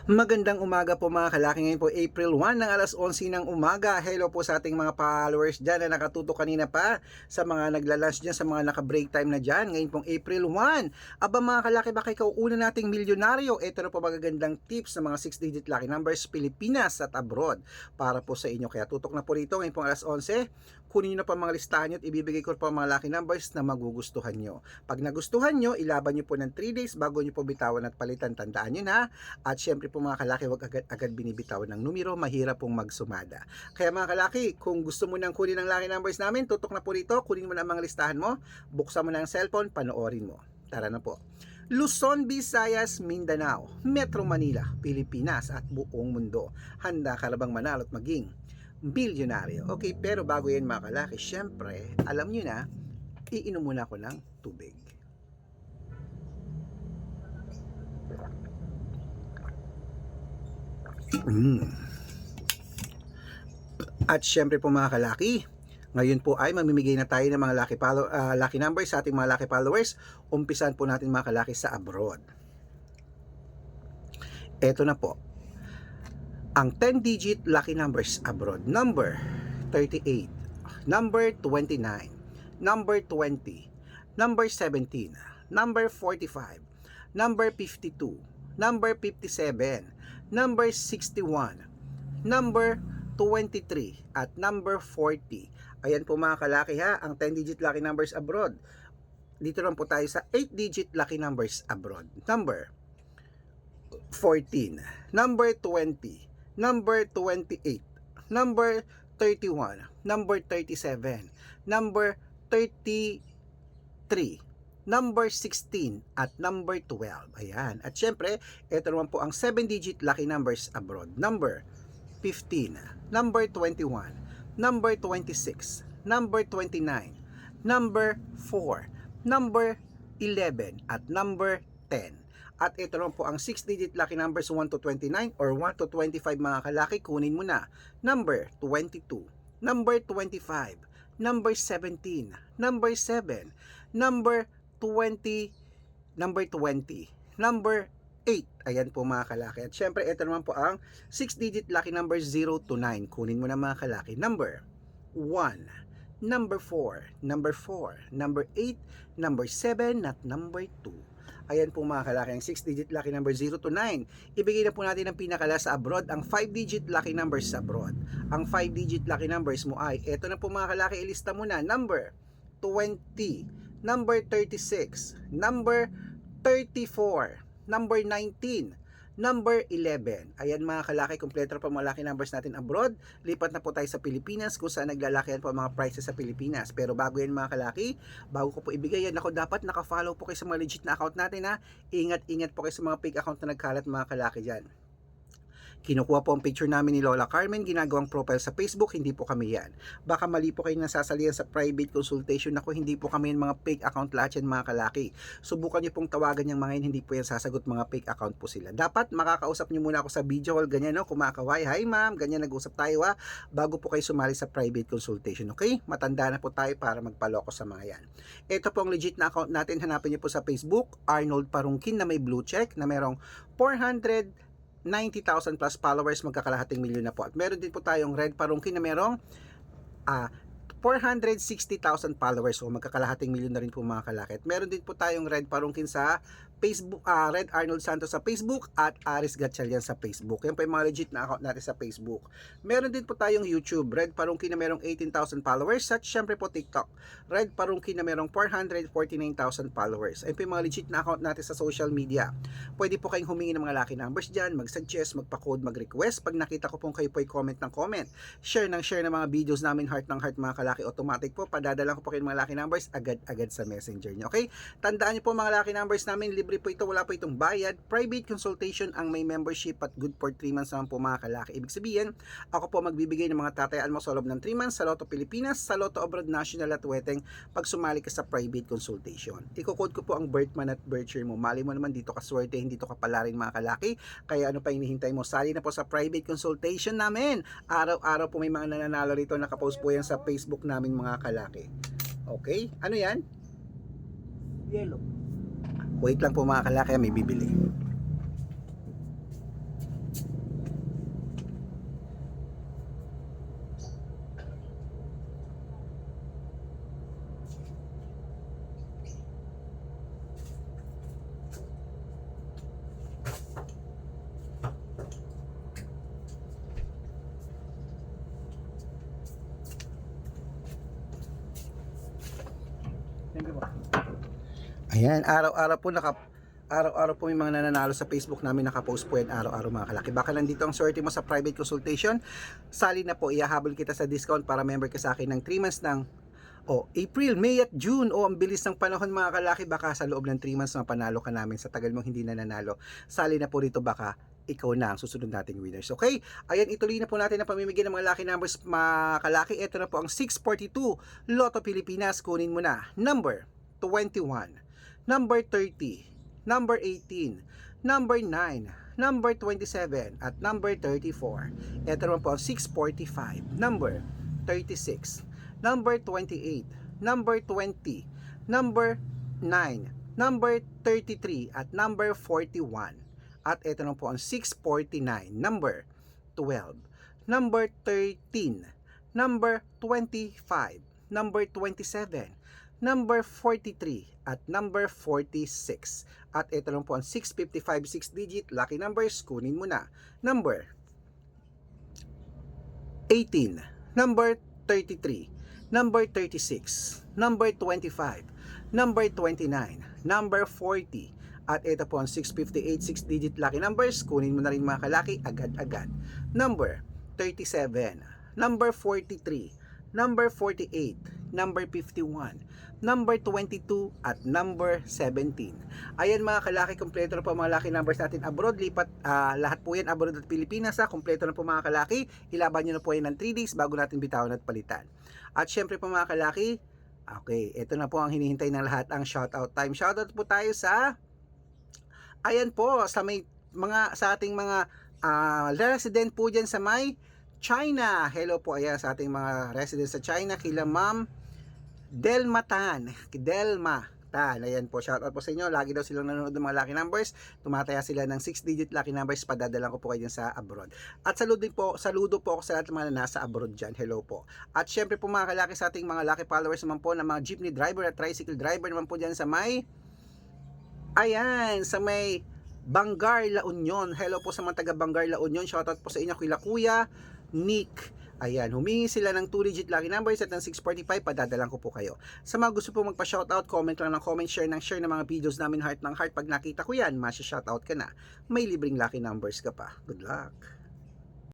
Magandang umaga po mga kalaki. Ngayon po April 1 ng alas 11 ng umaga. Hello po sa ating mga followers dyan na nakatutok kanina pa, sa mga nagla-lunch dyan, sa mga naka-break time na dyan. Ngayon pong April 1. Aba mga kalaki, baka ikaw una nating milyonaryo. Ito na po magagandang tips sa mga 6-digit lucky numbers Pilipinas at abroad para po sa inyo. Kaya tutok na po rito ngayon pong alas 11. Kunin nyo na po mga listahan nyo at ibibigay ko po mga lucky numbers na magugustuhan nyo. Pag nagustuhan nyo, ilaban nyo po ng 3 days bago nyo po bitawan at palitan. Tandaan nyo na. At syempre po mga kalaki, huwag agad-agad binibitawan ng numero, mahirap pong magsumada. Kaya mga kalaki, kung gusto mo nang kunin ang lucky numbers namin, tutok na po rito, kunin mo na ang mga listahan mo, buksan mo na ang cellphone, panoorin mo. Tara na po. Luzon, Visayas, Mindanao, Metro Manila, Pilipinas at buong mundo. Handa ka na bang manalo at maging bilyonaryo? Okay, pero bago yan mga kalaki, syempre, alam nyo na, iinom muna ako ng tubig. At syempre po mga kalaki, ngayon po ay mamimigay na tayo ng mga lucky numbers sa ating mga lucky followers. Umpisan po natin mga kalaki sa abroad. Ito na po. Ang 10-digit lucky numbers abroad. Number 38, number 29, number 20, number 17, number 45, number 52, number 57, number 61, number 23 at number 40. Ayan po mga kalaki ha, ang 10-digit lucky numbers abroad. Dito lang po tayo sa 8-digit lucky numbers abroad. Number 14, number 20, number 28, number 31, number 37, number 33, number 16 at number 12. Ayan. At syempre, ito naman po ang 7-digit lucky numbers abroad. Number 15, number 21, number 26, number 29, number 4, number 11 at number 10. At ito naman po ang 6-digit lucky numbers 1 to 29 or 1 to 25 mga kalaki. Kunin mo na. Number 22, number 25, number 17, number 7, number 20, number 20, number 8. Ayan po mga kalaki. At syempre ito naman po ang 6-digit lucky numbers 0 to 9. Kunin mo na mga kalaki. Number 1, number 4, number 4, number 8, number 7 at number 2. Ayan po mga kalaki, ang 6-digit lucky number 0 to 9. Ibigay na po natin ang pinakala sa abroad, ang 5-digit lucky numbers sa abroad. Ang 5-digit lucky numbers mo ay, eto na po mga kalaki, ilista mo na. Number 20, number 36, number 34, number 19, number 11. Ayan mga kalaki, kompleto pa mga lucky numbers natin abroad. Lipat na po tayo sa Pilipinas kung saan naglalakihan po mga prices sa Pilipinas. Pero bago yan mga kalaki, bago ko po ibigay yan, ako dapat naka-follow po kayo sa mga legit na account natin ha. Ingat-ingat po kayo sa mga fake account na nagkalat mga kalaki dyan. Kinukuha po ang picture namin ni Lola Carmen, ginagawang profile sa Facebook, hindi po kami yan. Baka mali po kayo nasasalihan sa private consultation. Ako, hindi po kami yan mga fake account lahat yan mga kalaki. Subukan nyo pong tawagan yung mga yan, hindi po yan sasagot, mga fake account po sila. Dapat makakausap nyo muna ako sa video call, ganyan no, kumakaway, hi ma'am, ganyan nag-usap tayo ha, bago po kayo sumali sa private consultation, okay? Matanda na po tayo para magpaloko sa mga yan. Ito po ang legit na account natin, hanapin nyo po sa Facebook, Arnold Parungkin na may blue check, na merong 490,000 plus followers, magkakalahating milyon na po. At meron din po tayong Red Parungkin na merong 460,000 followers, so magkakalahating milyon na rin po mga kalaki. At meron din po tayong Red Parungkin sa Facebook, Red Arnold Santos sa Facebook at Aris Gatchalian sa Facebook. Yan po yung mga legit na account natin sa Facebook. Meron din po tayong YouTube, Red Parungkin na merong 18,000 followers, at syempre po TikTok, Red Parungkin na merong 449,000 followers. Yan po yung mga legit na account natin sa social media. Pwede po kayong humingi ng mga lucky numbers dyan, mag-suggest, magpa-code, mag-request. Pag nakita ko pong kayo po ay comment ng comment, share ng mga videos namin, heart ng heart mga kalaki, automatic po, padadala ko po kayo ng mga lucky numbers agad-agad sa messenger nyo. Okay? Tandaan nyo po mga lucky numbers namin, libre po ito, wala po itong bayad. Private consultation ang may membership at good for 3 months naman po mga kalaki. Ibig sabihin, ako po magbibigay ng mga tatayaan mo sa loob ng 3 months sa Lotto Pilipinas, sa Lotto Abroad National at Weteng pag sumali ka sa private consultation. Iko-code ko po ang birth month at birth year mo. Mali mo naman dito ka swerte, hindi to kapalarin mga kalaki. Kaya ano pa hinihintay mo? Sali na po sa private consultation namin. Araw-araw po may mga nananalo rito, nakapost po yan sa Facebook namin mga kalaki. Okay? Ano yan? Yellow. Wait lang po mga kalaki, may bibili. Ayan, araw-araw po may mga nananalo sa Facebook namin, nakapost po yan araw-araw mga kalaki. Baka nandito ang swerte mo sa private consultation, sali na po, ihahabol kita sa discount para member ka sa akin ng 3 months ng April, May at June. Ang bilis ng panahon mga kalaki, baka sa loob ng 3 months mapanalo ka namin sa tagal mong hindi nananalo. Sali na po rito, baka ikaw na ang susunod nating winners. Okay? Ayan, ituloy na po natin ang pamimigay ng mga lucky numbers mga kalaki. Ito na po ang 642 Lotto Pilipinas. Kunin mo na. Number 21, number 30, number 18, number 9, number 27, at number 34. Ito naman po ang 645, number 36, number 28, number 20, number 9, number 33, at number 41. At ito naman po ang 649, number 12, number 13, number 25, number 27, number 43, at number 46. At ito lang po ang 655 6-digit lucky numbers. Kunin mo na. Number 18, number 33, number 36, number 25, number 29, number 40. At ito po ang 658 6-digit lucky numbers. Kunin mo na rin mga kalaki agad-agad. Number 37, number 43, number 48, number 51, number 22, at number 17. Ayan mga kalaki, kompleto na po mga lucky numbers natin abroad. Lipat lahat po yan abroad at Pilipinas. Kompleto na po mga kalaki. Ilaban nyo na po yan ng 3 days bago natin bitawan at palitan. At syempre po mga kalaki, okay, ito na po ang hinihintay ng lahat, ang shoutout time. Shoutout po tayo sa, ayan po, sa ating mga resident po dyan sa may China. Hello po, ayan, sa ating mga residents sa China, kila Ma'am Delma Tan. Ayan po, shoutout po sa inyo. Lagi daw silang nanonood ng mga lucky numbers. Tumataya sila ng 6-digit lucky numbers. Padadalan ko po kayo dyan sa abroad. At saludo po ako sa lahat ng mga nasa abroad dyan. Hello po. At syempre po mga kalaki, sa ating mga lucky followers naman po, ng mga jeepney driver at tricycle driver naman po dyan sa may, ayan, sa may Bangar, La Union. Hello po sa mga taga Bangar, La Union. Shoutout po sa inyo, Kuya Nick. Ayan, humingi sila ng 2-digit lucky numbers at ng 645, padadalan ko po kayo. Sa mga gusto po magpa-shoutout, comment lang ng comment, share ng mga videos namin, heart ng heart. Pag nakita ko yan, masya-shoutout ka na. May libreng lucky numbers ka pa. Good luck!